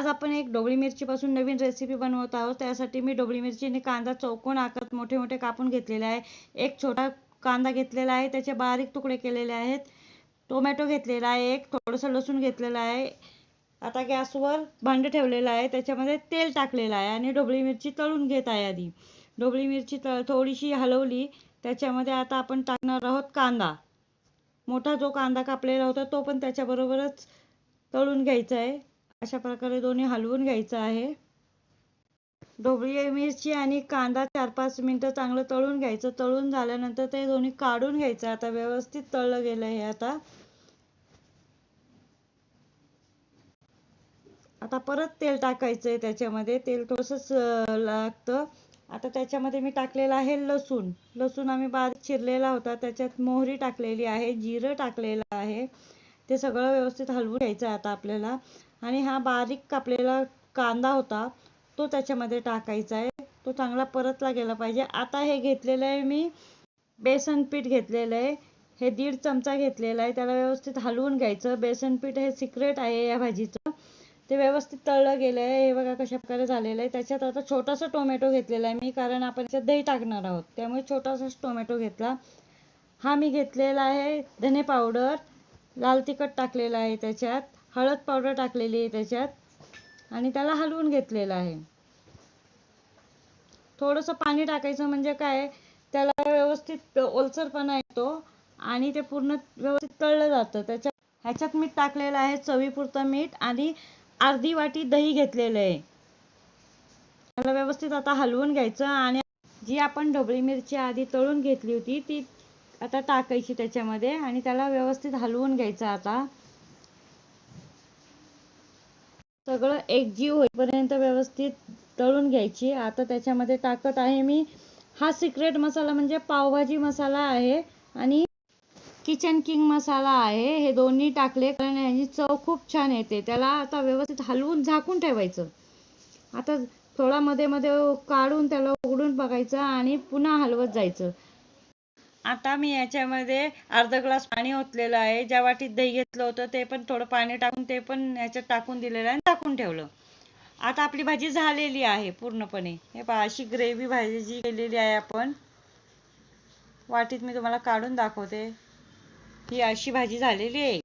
आज आपण एक ढोबळी मिरचीपासून नवीन रेसिपी बनवत आहोत। त्यासाठी मी ढोबळी मिरची आणि कांदा चौकोन आकारात मोठे मोठे कापून घेतलेले आहे। एक छोटा कांदा घेतलेला आहे, त्याचे बारीक तुकडे केलेले आहेत। टोमॅटो घेतलेला आहे, एक थोडंसं लसूण घेतलेलं आहे। आता गॅसवर भांडं ठेवलेलं आहे, त्याच्यामध्ये तेल टाकलेलं आहे आणि ढोबळी मिरची तळून घेत आहे। आधी ढोबळी मिरची थोडीशी हलवली, त्याच्यामध्ये आता आपण टाकणार आहोत कांदा। मोठा जो कांदा कापलेला होता तो पण त्याच्याबरोबरच तळून घ्यायचा आहे। अशा प्रकारे दोन्ही हलवून घ्यायचं आहे। ढोबळी मिरची आणि कांदा 4-5 मिनिटं चांगलं तळून घ्यायचं। तळून झाल्यानंतर ते दोन्ही काढून घ्यायचं। आता व्यवस्थित तळलं गेलं हे। आता परत तेल टाकायचं आहे, त्याच्यामध्ये तेल थोडंसं लागतं। आता त्याच्यामध्ये मी टाकलेला आहे लसूण आम्ही बारीक चिरलेला होता। त्याच्यात मोहरी टाकलेली आहे, जिरं टाकलेलं आहे। ते सगळं व्यवस्थित हलवून घ्यायचं आता आपल्याला। आणि हा बारीक कापलेला कांदा होता तो त्याच्यामध्ये टाकायचा आहे। तो चांगला परतला गेला पाहिजे। आता हे घेतलेलं आहे मी बेसन पीठ घेतलेलं आहे, हे 1.5 चमचा घेतलेला आहे। त्याला व्यवस्थित हलवून घ्यायचं। बेसन पीठ हे सिक्रेट आहे या भाजीचं। ते व्यवस्थित तळलं गेलं आहे, हे बघा कशा प्रकारे झालेलं आहे। त्याच्यात आता छोटासा टोमॅटो घेतलेला आहे मी, कारण आपण त्याच्यात दही टाकणार आहोत, त्यामुळे छोटासाच टोमॅटो घेतला। हा मी घेतलेला आहे धने पावडर, लाल तिखट टाकलेलं आहे, त्याच्यात हळद पावडर टाकलेली आहे त्याच्यात, आणि त्याला हलवून घेतलेलं आहे। थोडंसं पाणी टाकायचं, म्हणजे काय त्याला व्यवस्थित ओलसरपणा येतो आणि ते पूर्ण व्यवस्थित तळलं जातं। ह्याच्यात मीठ टाकलेलं आहे, चवीपुरतं मीठ, आणि अर्धी वाटी दही घेतलेलं आहे। त्याला व्यवस्थित आता हलवून घ्यायचं आणि जी आपण ढोबळी मिरची आधी तळून घेतली होती ती आता टाकायची त्याच्यामध्ये आणि त्याला व्यवस्थित हलवून घ्यायचं। आता सगळं एकजीव होईपर्यंत व्यवस्थित तळून घ्यायची। आता त्याच्यामध्ये टाकत आहे मी हा सिक्रेट मसाला, म्हणजे पावभाजी मसाला आहे आणि किचन किंग मसाला आहे। हे दोन्ही टाकले कारण ह्याची चव खूप छान येते। त्याला आता व्यवस्थित हलवून झाकून ठेवायचं। आता थोडा मध्ये मध्ये काढून त्याला उघडून बघायचं आणि पुन्हा हलवत जायचं। आता मी याच्यामध्ये अर्धा ग्लास पाणी ओतलेलं आहे। ज्या वाटीत दही घेतलं होतं ते पण थोडं पाणी टाकून ते पण याच्यात टाकून दिलेलं आहे, टाकून ठेवलं। आता आपली भाजी झालेली आहे पूर्णपणे। हे पहा, अशी ग्रेव्ही भाजी केलेली आहे आपण। वाटीत मी तुम्हाला काढून दाखवते, ही अशी भाजी झालेली आहे।